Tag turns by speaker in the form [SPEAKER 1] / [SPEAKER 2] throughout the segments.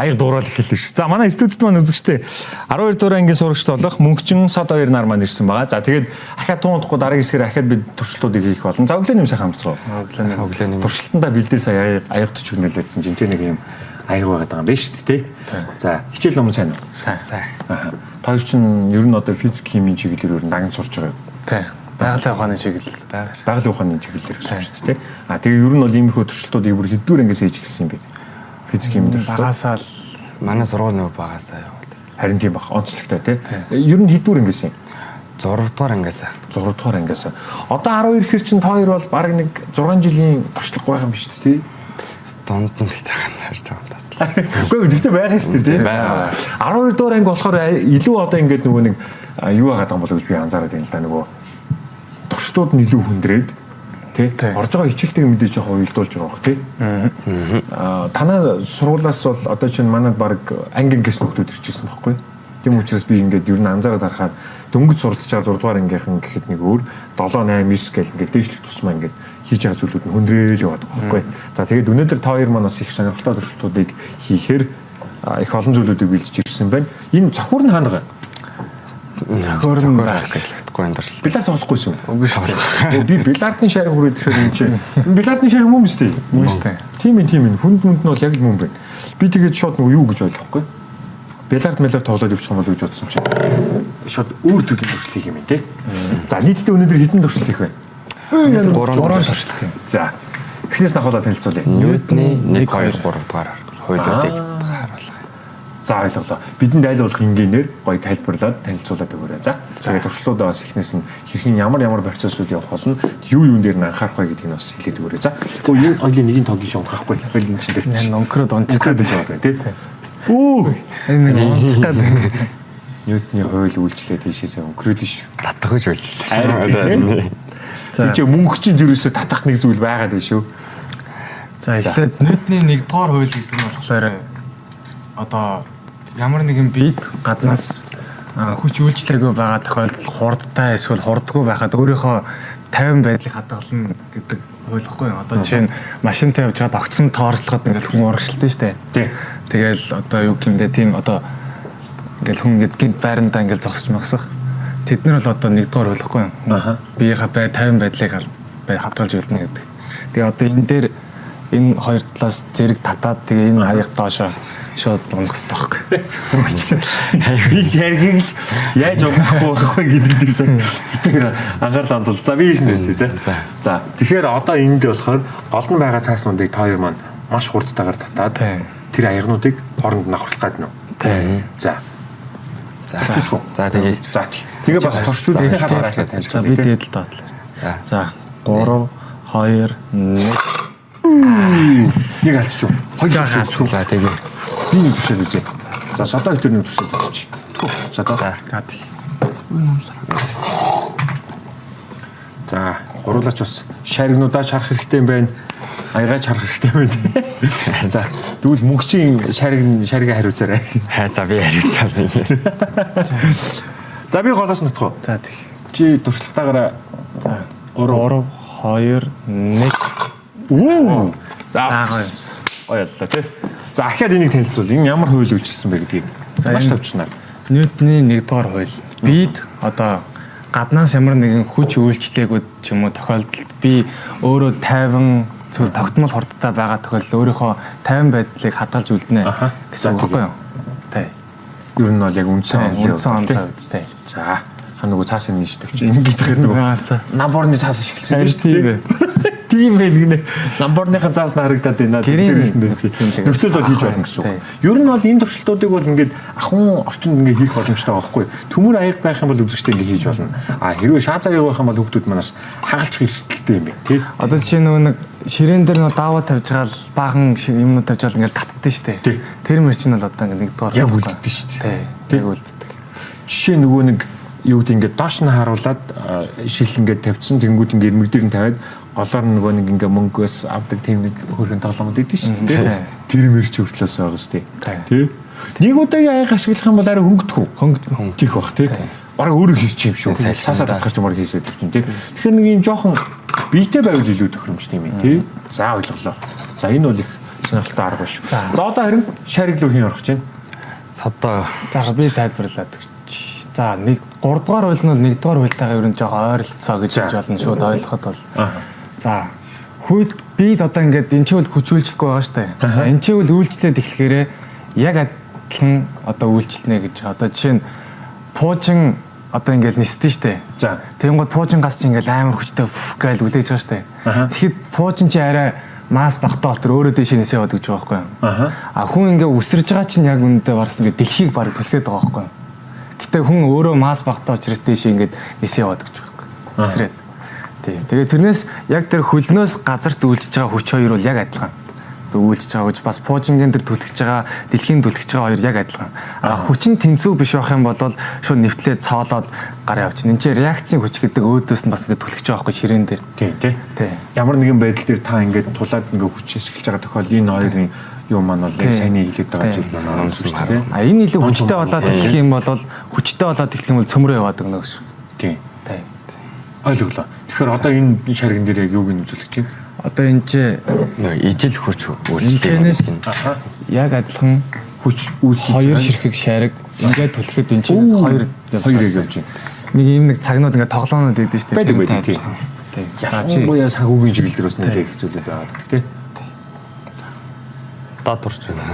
[SPEAKER 1] аяг дуурал эхэллээ шүү. За манай студид маань үзэгчтэй 12 дугаар ангийн сурагчд болох Мөнхчин Сод хоёр нар маань ирсэн байгаа. За тэгээд ахаад туundахгүй дараагийн хэсгээр ахаад бид туршилтуудыг хийх болно. За өглөөний сайхан хамцгаа. Өглөөний туршилтандаа бэлдээ сая аяг төч хүнэлээдсэн чинь нэг юм аяг байгаа юм байна шүү дээ тий. За хичээл өмнө сайн уу?
[SPEAKER 2] Сайн.
[SPEAKER 1] Та чинь ер нь одоо физик химийн чиглэлээр ер нь даган сурч байгаа.
[SPEAKER 2] Тий. Байгалийн ухааны чиглэл.
[SPEAKER 1] Байгалийн ухааны чиглэлээр гэсэн шүү дээ тий. Тэгээ ер нь бол иймэрхүү туршилтуудыг бүр хэддүгээр ангиас ээж гисэн юм бэ? Физик химийн туршилт.
[SPEAKER 2] Багасаа л манай сургууль нөгөө багасаа яваад.
[SPEAKER 1] Харин тийм баг онцлогтой тий. Ер нь хэддүгээр ангиас юм?
[SPEAKER 2] 6 дугаар ангиас.
[SPEAKER 1] 6 дугаар ангиас. Одоо 12 ихэр чинь та хоёр бол баг нэг 6 жилийн туршлага байх юм биш үү тий?
[SPEAKER 2] Донд нь тахaan харж байгаа юм тас.
[SPEAKER 1] Үгүй гэхдээ байгаа шүү дээ тий. 12 дугаар анги болохоор илүү одоо ингээд нөгөө нэг юу хагаад байгаа болов гэж би анзаараад байна л да нөгөө туршлууд нь илүү хүндрээд тий. Орж байгаа хичээлтэйг мэдээж яг уйлдуулж байгаа бох тий. Танаа сургуулаас бол одоо чинь манад баг ангингээс нөхдүүд ирчихсэн байхгүй. Тийм учраас би ингээд ер нь анзаараад харахад дөнгөж суралцж байгаа 6 дугаар ангийнхан гэхэд нэг өөр 7 8 9 гэл ингээд дээшлэх тусмаа ингээд хийж байгаа зүйлүүд нь хүндрээл яваад байгаа байхгүй. За тэгээд өнөөдөр та хоёр манаас их сонирхолтой туршилтуудыг хийхээр их олон зүйлүүдийг бэлдэж ирсэн байна. Энэ цохор нь хаана байгаа?
[SPEAKER 2] Цохор нь байхгүй энэ туршилт.
[SPEAKER 1] Бильярд тоглохгүйсэн үү? Үгүй шүү. Би бильярдны шариг хүрээд ирэхээр энэ чинь бильярдны шариг мөн биз дээ.
[SPEAKER 2] Мөн шүү дээ.
[SPEAKER 1] Тийм юм. Хүнд нь бол яг л мөн байна. Би тэгээд шууд нөгөө юу гэж ойлгохгүй. Бильярд тоглоод явчих юм бол гэж бодсон чинь шууд өөр төрлийн туршилт хийх юм тий. За нийтдээ өнөөдөр хэдэн туршилт хийх вэ?
[SPEAKER 2] 3 туршилт хийх.
[SPEAKER 1] За эхнээс нь ахуулаад танилцуулъя.
[SPEAKER 2] Ньютоны 1 2 3 дугаар хуулиудыг харуулах.
[SPEAKER 1] За ойлголоо. Бидэнд айл болох энгийнээр гоё тайлбарлаад танилцуулаад өгөөрэй. За тэгээд туршлуудаа бас эхнээс нь хэрхэн ямар процессыг явах болно, юу юун дээр нь анхаарах вэ гэдгийг бас хэлээд өгөөрэй. За энэ хоёрын нэг нь тогийн шунгахгүй. Хоёрын чинь дээр.
[SPEAKER 2] Нонкрод онцгойд
[SPEAKER 1] байгаа тий.
[SPEAKER 2] Энэ нэг онцгойд
[SPEAKER 1] Ньютоны хууль үйлчлээд тийшээсээ өнгөрөөд шүү.
[SPEAKER 2] Татах гэж үйлчлээ.
[SPEAKER 1] За чи мөнгөчийн зүрээсээ татах нэг зүйл байгаад байна шүү.
[SPEAKER 3] За эхлээд Ньютоны 1 дугаар хууль гэдэг нь болохоор одоо ямар нэгэн биед гаднаас хүч үйлчлээгүй байгаа тохиолдолд хурдтай эсвэл хурдгүй байхад өөрийнхөө 50 байдлыг хадгална гэдэг хууль гэхгүй. Одоо жишээ нь машинтай явж байгаад огцон тоорслоход ингээл хүн урагшилтай шүү дээ.
[SPEAKER 1] Тий.
[SPEAKER 3] Тэгэл одоо юу гэмдэ тийм одоо ингээл хүн гинт байрандаа ингээл зогсож магсах. Тэд нар бол одоо 1 дугаар хууль гэхгүй. Биеийнхээ 50 байдлыг хадгалж үлдэнэ гэдэг. Тэгээ одоо энэ дээр энэ хоёр талаас зэрэг татаад тэгээ энэ хаяг доошоо шууд унах хэрэгтэй байхгүй.
[SPEAKER 1] Би шаргийг л яаж унахгүй байхгүй гэдэг дээрсэн битээр анхаарал хандуул. За би шин дэж тий. За тэгэхээр одоо энд болохоор гол нь байгаа цааснуудыг та хоёр маань маш хурдтайгаар татаад тэр аягнуудыг хооронд нь аврах гэдэг нь.
[SPEAKER 3] Тий.
[SPEAKER 1] За.
[SPEAKER 2] За тэгээ.
[SPEAKER 1] За тэгээ бас туршилтуудын хараад танилцуулъя.
[SPEAKER 3] За би тэгээд л доотлоо. За 3 2 1
[SPEAKER 1] нэг алччих. Хоёр алччих.
[SPEAKER 2] За тэгээ.
[SPEAKER 1] Би нэг тушаал үзье. За содоо их төрний тушаал үзье. Содоо. За гурлаач бас шаригнуудаа харах хэрэгтэй юм байна. Аягаач харах хэрэгтэй юм байна. За тэгвэл мөнгөчийн шарига хариуцаарай.
[SPEAKER 2] За би хариуцаа.
[SPEAKER 1] За би голоос нутгоо.
[SPEAKER 3] За тэг.
[SPEAKER 1] Чи туршлагатаараа
[SPEAKER 3] 3 2 1
[SPEAKER 1] Үу. За ойлоо тий. За ахаад энийг танилцуул. Энэ ямар хууль үйлчилсэн бэ гэдгийг маш товчнаар.
[SPEAKER 3] Ньютоны 1 дугаар хууль. Бид одоо гаднаас ямар нэгэн хүч үйлчлээгүй ч юм уу тохиолдолд би өөрөө 50 зүйл тогтмол хурдтай байгаа тохиолдолд өөрийнхөө 50 байдлыг хадгалж үлдэнэ гэсэн үг байхгүй юу? Тий.
[SPEAKER 1] Ер нь бол яг үндсэн
[SPEAKER 3] онцлог тий.
[SPEAKER 1] За нөгөө цаасан нийш тавьчих. Ингэдэг нөгөө намборны цаас ашигласан
[SPEAKER 3] тийм
[SPEAKER 1] үү? Тийм байх гинэ. Намборныхаа цаас нь харагдаад байна. Нөхцөл бол хийж болно гэсэн үг. Ер нь бол энэ туршилтуудыг бол ингээд ахын орчинд ингээд хийх боломжтой байгаа байхгүй. Төмөр аяг байх юм бол үзэгчтэй ингээд хийж болно. Хэрвээ шаа цагийг байх юм бол хүмүүс манаас хагалчих эрсдэлтэй юм байна. Тий.
[SPEAKER 3] Одоо жишээ нөгөө нэг ширээн дээр нөгөө дааваа тавьж байгаа л баахан юмнууд тавьж байгаа ингээд татдсан шүү дээ. Тэр мөр чинь бол одоо ингээд 1 дугаар
[SPEAKER 1] яг үлддэж шүү дээ.
[SPEAKER 3] Тий. Яг үлддэг.
[SPEAKER 1] Жишээ нөгөө нэг юу гэдэг ингээд доош нь харуулад шил ингээд тавьчихсан тэнгууд ингээд ирмэг дээр нь тавиад голоор нөгөө нэг ингээ мөнгөөс авдаг тийм нэг хөрхэн тоглоомод идэв шүү дээ. Тэр мэрч хүртлээс байгаа шүү дээ. Тий. Нэг удаагийн аяг ашиглах юм бол арай хөнгөдөх тийх бах тий. Бараг өөрөө хийчих юм шүү. Саасаа татгах юм баг хийсээд тийм тий. Тэгэхээр нэг юм жоохон биетэй байвал илүү тохиромжтой юм тий. За ойлголоо. За энэ бол их сонирхолтой арга биш. За одоо харин шариг руу хийн орох чинь.
[SPEAKER 2] Садаа
[SPEAKER 3] За би тайлбарлаад өгч. За 3 дугаар хууль нь бол 1 дугаар хуультайгаа ер нь жоохон ойролцоо гэж хэлж болно шууд ойлгоход бол. За хууль бид одоо ингээд энэ чинь хүчүүлжлэхгүй байгаа шүү дээ. Энэ чинь үйлчлээд эхлэхээрээ яг адилхан одоо үйлчлэнэ гэж байгаа. Одоо жишээ нь пуужин одоо ингээд нисдэн шүү дээ.
[SPEAKER 1] За
[SPEAKER 3] тэгэнгүүт пуужин гас чинь ингээд амар хүчтэй гээл үлээж байгаа шүү дээ. Тэгэхэд пуужин чи арай масс багтаа бол өөрөө дэше нисээ яваад гэж байгаа байхгүй юу? А хүн ингээ өсөрж байгаа чинь яг үүндээ барс ингээ дэлхийг баг төлөхөд байгаа байхгүй юу? Гэтэ хүн өөрөө масс багтаа учраас дэше ингээ нисээ яваад гэж байгаа байхгүй юу? Өсрээд. Тийм. Тэгээ тэрнээс яг тэр хөлнөөс газарт үйлчж байгаа хүч хоёр бол яг адилхан. Үйлчж байгаа гэж бас пуужингийн тэр түлхэж байгаа дэлхийн түлхэж байгаа хоёр яг адилхан. А хүчин тэнцүү биш байх юм бол шууд нэвтлээ цоолоод гар явчихна. Энд чинь реакцийн хүч гэдэг өөдөөс нь бас ингээ түлхэж байгаа байхгүй ширээн дээр.
[SPEAKER 1] Тийм. Ямар нэгэн байдал дээр та ингээд тулаад ингээ хүч ашиглаж байгаа тохиол энэ хоёрын юм маань бол яг сайн хэлээд байгаа зүйл байна. Тийм.
[SPEAKER 3] А энэ илүү хүчтэй болоод эхлэх юм бол хүчтэй болоод эхлэх юм бол цөмрөө яваад өгнө гэж.
[SPEAKER 1] Тийм. Ойлголоо. Тэгэхээр одоо энэ шаргин дээр яг юуг нь үзүүлэх чинь?
[SPEAKER 3] Одоо энэ чи
[SPEAKER 2] ижил хүч үйлчлэх.
[SPEAKER 3] Яг адилхан
[SPEAKER 1] Хүч үйлчлэх
[SPEAKER 3] хоёр ширхэг шариг ингээд түлхэхэд энэ чинээс хоёр
[SPEAKER 1] яг явж байна.
[SPEAKER 3] нэг юм нэг цагнууд ингээд тоглоонод идэв шүү дээ.
[SPEAKER 1] Байдаг. Тийм. Ясангуяа санхүүгийн чиглэлээр бас нэлээд их зүйлүүд байгаа тийм.
[SPEAKER 2] Дад турч байна.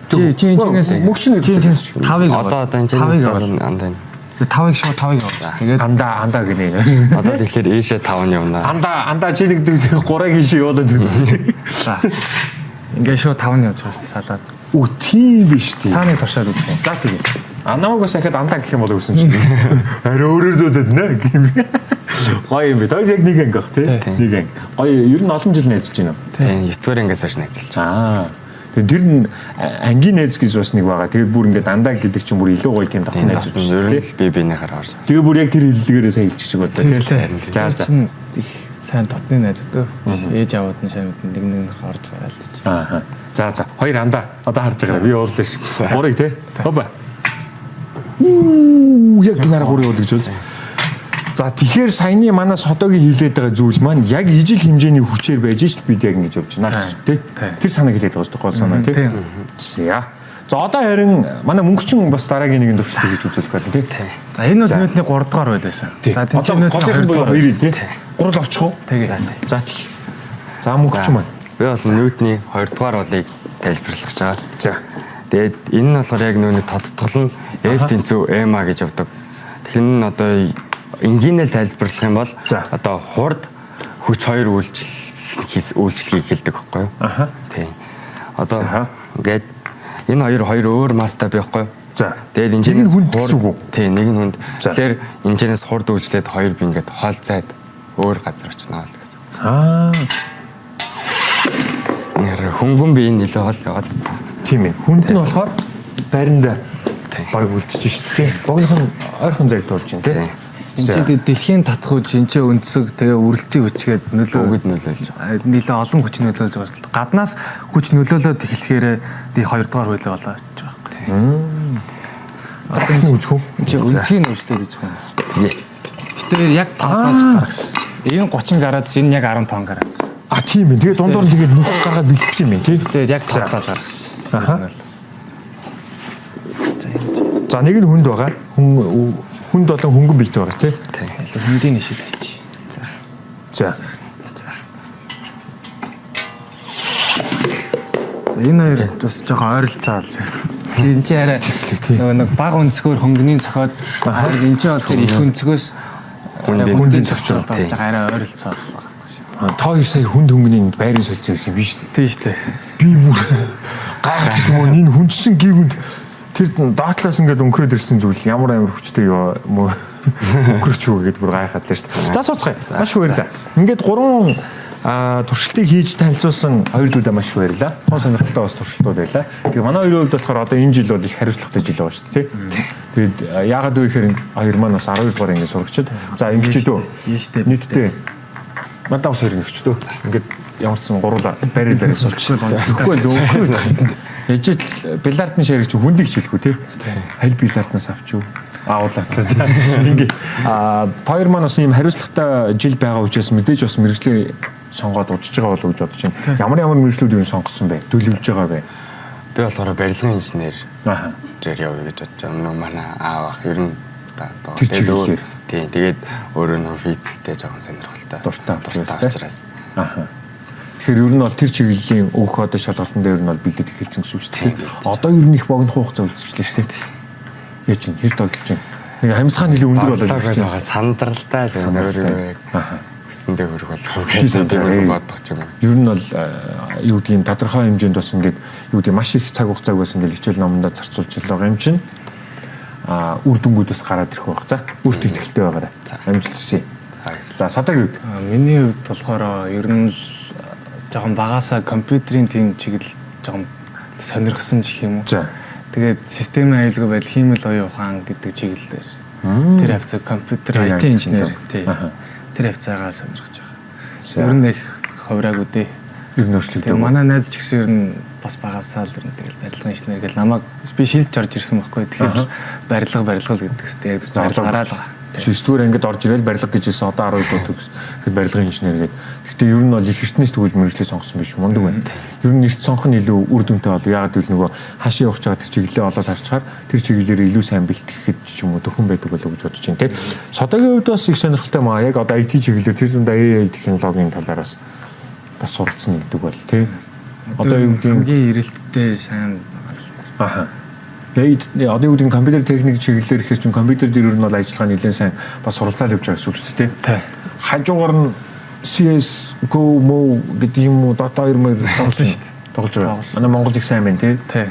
[SPEAKER 3] Чи энэчнээс
[SPEAKER 1] мөгч нь
[SPEAKER 3] 5-ыг
[SPEAKER 2] Одоо энэ чинь андаа.
[SPEAKER 3] 5-ыг шууд 5-ыг явуулаа. Тэгээд
[SPEAKER 1] андаа гинэ.
[SPEAKER 2] Одоо тэгэхээр ээшээ 5 нь явна.
[SPEAKER 1] Андаа чи нэг 3-ыг ийшээ явуулаад үзсэн.
[SPEAKER 3] за ингээд шууд 5 нь явж байгаа шүү дээ салаад.
[SPEAKER 1] Үу тийм биш тийм.
[SPEAKER 3] Та нэг туршаад үзье.
[SPEAKER 1] За тийм. Намайг сахад андаа гэх юм бол өгсөн чинь. Арай өөрөөр дөөдөд нэ гэм. Гоё юм би. Тэр яг нэг анги гэх тий. Нэг анги. Гоё ер нь олон жил найзалж байна.
[SPEAKER 2] Тийм 9 дугаар ангиас хойш найзалж.
[SPEAKER 1] Тэгээд тэр нь ангийн найз гэж бас нэг байгаа. Тэгээд бүр ингээд дандаа гэдэг чинь бүр илүү гоё тийм давхын найз гэж
[SPEAKER 2] Ер нь би бинийхээр орж.
[SPEAKER 1] тэгээд бүр яг тэр хэллэгээрээ сайн хэлчих чиг боллоо тийм.
[SPEAKER 3] За их сайн дотны найз дөө. Ээж аваад нь сайн мэдэн нэг орж байгаа л гэж.
[SPEAKER 1] За хоёр андаа одоо харж байгаа. Би уурлаа ш. 3-ыг тий. Хопа. Яг гинараа 3 явуулж гэж байна. За тэгэхээр саяны манай содогийн хилээд байгаа зүйл маань яг ижил хэмжээний хүчээр байж ш бид яг ингэж явж байна гэж тий. Тэр санааг хэлээд байгаа шүү дээ гол санаа тий. За одоо харин манай мөнгөчин бас дараагийн нэгэн төвшөлтэй гэж үзүүлэх байна тий.
[SPEAKER 3] За энэ бол нүүдний 3 дугаар байлаа.
[SPEAKER 1] За тэнцэнэ голын буюу 2 тий. 3 очих уу?
[SPEAKER 3] Тэгээ.
[SPEAKER 1] За тий. За мөнгөчин маань.
[SPEAKER 2] Би бол Ньютоны 2 дугаар болыг тайлбарлах гэж байгаа.
[SPEAKER 1] За.
[SPEAKER 2] Тэгээд энэ нь болохоор яг нүүний тодтгол нь F тэнцүү MA гэж явдаг. Тэгэхээр энэ одоо энгийнээр тайлбарлах юм бол одоо хурд хүч хоёр үйлчлэгийг хэлдэг байхгүй юу? Тийм. Одоо ингээд энэ хоёр өөр мастай байхгүй юу?
[SPEAKER 1] За.
[SPEAKER 2] Тэгээд энэчнээс
[SPEAKER 1] хүнд гэсэн үг үү?
[SPEAKER 2] Тийм, нэг нь хүнд. Тэгэхээр энэчнээс хурд үйлчлээд хоёр би ингээд хоол зайд өөр газар очно л гэсэн. Нэр хөнгөн би энэ нэлээ хол яваад.
[SPEAKER 1] Тийм ээ. Хүнд нь болохоор байранда баг үлдчихэж шүү дээ. Богинох нь ойрхон зайд болж байна тий.
[SPEAKER 3] Энд дэлхийн татах үж энэ өнцөг тэгээ үрэлтийн хүчгээд
[SPEAKER 2] өгöd нөлөөлж
[SPEAKER 3] байгаа. Нэлээ олон хүч нөлөөлж байгаа шүү дээ. Гаднаас хүч нөлөөлөд эхлэхээр ди 2 дугаар хууль болоо гэж байгаа юм.
[SPEAKER 1] Захны үзэх үү?
[SPEAKER 3] Энд чинь өнцгийн үйлчлэл гэж байна.
[SPEAKER 2] Тэгээ.
[SPEAKER 3] Гэтэ яг тооцоолж гаргаж. Энэ 30 гараад энэ яг 15 гараад.
[SPEAKER 1] Тийм ээ. Тэгээ дундуур нэгээ нүх гаргаад бэлдсэн юм тий.
[SPEAKER 3] Тэгээ яг тооцоолж гаргаж.
[SPEAKER 1] За нэг нь хүнд байгаа. Хүнд болон хөнгөн бийтэй байгаа тий.
[SPEAKER 3] Хүндийн нишиг байж.
[SPEAKER 1] За.
[SPEAKER 3] Энэ хоёр бас жоохон ойролцоо. Энэ чи арай нэг баг өнцгөр хөнгөний цохоод энэ чи болохоор их өнцгөөс
[SPEAKER 2] хүндийн цогцол
[SPEAKER 3] бас арай ойролцоо.
[SPEAKER 1] Та хоёр сая хүнд хөнгөний байрын солилцсон гэсэн юм биш үү?
[SPEAKER 3] Тийм шүү дээ.
[SPEAKER 1] Би бүр гайхаж нөгөө энэ хүндсэн гівэнд тэр доотлоос ингээд өнкрөөд ирсэн зүйл ямар амар хүчтэй юу мө өнкөрч юу гэдээ бүр гайхаад л шүү дээ. За сууцгаая. Маш их баярлалаа. Ингээд 3 туршилтыг хийж танилцуулсан хоёр дүүдээ маш их баярлалаа. Тун сонирхолтой бас туршилтууд байлаа. Тэгээ манай хоёрын хувьд болохоор одоо энэ жил бол их хариуцлагатай жил байгаа шүү дээ. Тэгээд яагаад вэ гэхээр хоёр маань бас 12 дугаар ингээд сурагчид. За ингэчдөө нийтдээ надад бас хоёр нэгчдөө. Ингээд ямар ч сан гуруула барь суулчих. Тэгэхгүй л өнгөрөө. Ежил бильярдны шарик чи хүндийг хилэхгүй тий. Халь бильярднаас авч юу? Уудлаатлаа. Ингээ хоёр маань бас ийм хариуцлагатай жил байгаа учраас мэдээж бас мэрэгжлийн сонгоод удаж байгаа болов гэж бодож байна. Ямар мэргэжлүүд ер нь сонгосон бэ? Төлөвлөж байгаа бэ?
[SPEAKER 2] Би болохоор барилгын инженер
[SPEAKER 1] Аха.
[SPEAKER 2] дээр явъя гэж бодож байгаа. Өмнө манай аав ах ер нь одоо
[SPEAKER 1] Тэр чиглэлээр.
[SPEAKER 2] Тийм. Тэгээд өөрөө нөө физиктэй жоохон сонирхолтой.
[SPEAKER 1] Дуртай
[SPEAKER 2] учраас.
[SPEAKER 1] Аха. Тэгэхээр ер нь бол тэр чиглэлийн өөх одоо шалгалтанд дээр нь бол бэлдэж эхэлсэн гэсэн үг шүү дээ. Одоо ер нь их богино хугацаа үлдчихлээ шүү дээ. Яаж чинь хэр тоглож байна? Нэг хамсгаан нэлээ өндөр болоод
[SPEAKER 2] байгаа сандралтай л өөрөө гэсэндээ хөрөх болох гэж тийм бодох юм.
[SPEAKER 1] Ер нь бол юу гэдгийг тодорхой хэмжээнд бас ингээд юу гэдэг маш их цаг хугацааг бас ингээд хичээл номондоо зарцуулж байгаа юм чинь үр дүнгуудаас гараад ирэх байх. За үрт ихтэй байгаарай. Амжилт хүсье. За садаг юу?
[SPEAKER 3] Миний хувьд болохоор ер нь л жоохон багасаа компьютерийн тийм чиглэл жоохон сонирхсан гэх юм уу.
[SPEAKER 1] За.
[SPEAKER 3] Тэгээд системийн аюулгүй байдал, хиймэл оюун ухаан гэдэг чиглэлээр тэр хавцаа компьютер IT инженер тийм. Тэр хавцаагаа сонирхож байгаа. Ер нь их ховраагүй дээ.
[SPEAKER 1] Ер нь өөрчлөгдөв.
[SPEAKER 3] Тэгээд манай найз ч гэсэн ер нь бас багасаа л ер нь тэгэл барилгын инженер гэж намайг би шилж орж ирсэн байхгүй. Тэгэхээр барилга гэдэг үстэй барилга гараад байгаа.
[SPEAKER 1] 9-р ангид орж ирэл барилга гэж хэлсэн одоо 12 дуу тэгэхэд барилгын инженер гэдэг. Гэхдээ ер нь бол их эртнээс тэгвэл мэргэжлээ сонгосон биш мундаг байна. Ер нь эрт сонгох нь илүү үр дүнтэй болов. Яагаад гэвэл нөгөө хашаа явж байгаа тэр чиглэлээ олоод харчаар тэр чиглэлээр илүү сайн бэлтгэхэд ч юм уу төхөн байдаг болов гэж бодож байна. Тэ. Содогийн хувьд бас их сонирхолтой маа. Яг одоо IT чиглэлээр тэр зүүн AI технологийн талаараас бас суралцсан гэдэг бол тий. Одоо юу гэдэг
[SPEAKER 3] хамгийн эрэлттэй сайн
[SPEAKER 1] аха. Тэгээд одоо юу гэдэг компьютер техник чиглэлээр ихэр чинь компьютер дээр ер нь бол ажиллагаа нэлээд сайн бас суралцаад явж байгаа гэсэн үг шүү дээ. Тий. Хажуугаар нь CS Go Mo гэдэг юм уу Dota 2 тоглож шүү дээ. Тоглож байгаа. Манай Монгол их сайн байна тий.
[SPEAKER 3] Тий.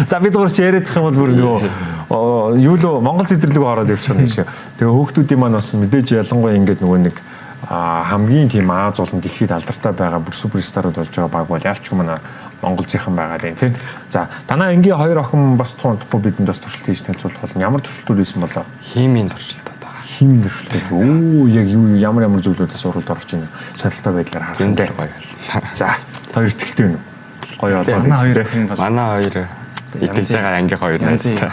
[SPEAKER 1] За бид гурч яриадах юм бол бүр нөгөө юу л Монгол зэдэрлэг ороод явчих юм шиг. Тэгээ хүүхдүүдийн маань бас мэдээж ялангуяа ингээд нөгөө нэг хамгийн тийм Аз болон дэлхийд алдартай байгаа бүр суперстарууд болж байгаа баг бол ялч манай Монголынхан байгаа дээ тий. За танаа энгийн хоёр охин бас тухгүй бидэнд бас туршилт хийж танилцуулах бол ямар туршилтууд байсан болоо?
[SPEAKER 2] Химийн туршилтууд байгаа.
[SPEAKER 1] Химийн туршилт. Оо яг юу ямар зүйлүүдээс суралт орж байна. Сонирхолтой байдлаар харах юм дээ. За хоёр ихтэй байна уу? Гоё болоо.
[SPEAKER 2] Манай хоёр идэж байгаа анги хоёр найзтай.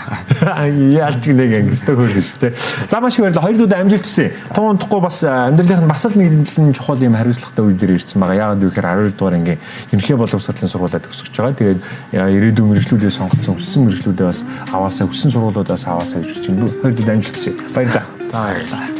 [SPEAKER 1] Яалч нэг ангистай хөргөн шүү дээ. За маш их баярлалаа. Хоёр дүүд амжилт хүсье. Туунахгүй бас амьдралын бас л нэг чухал юм хариуцлагатай үе дээр ирсэн байгаа. Яагаад гэвэл 12 дугаар ангийн ерөнхий боловсролын сургуулиуд төгсөж байгаа. Тэгээд ирээдүйн мэргэжлүүдээ сонгоцсон өссөн мэргэжлүүдээ бас аваасаа өссөн сургуулиудаас аваасаа гэж үзэж байна. Хоёр дүүд амжилт хүсье. Баярлалаа.
[SPEAKER 3] За баярлалаа.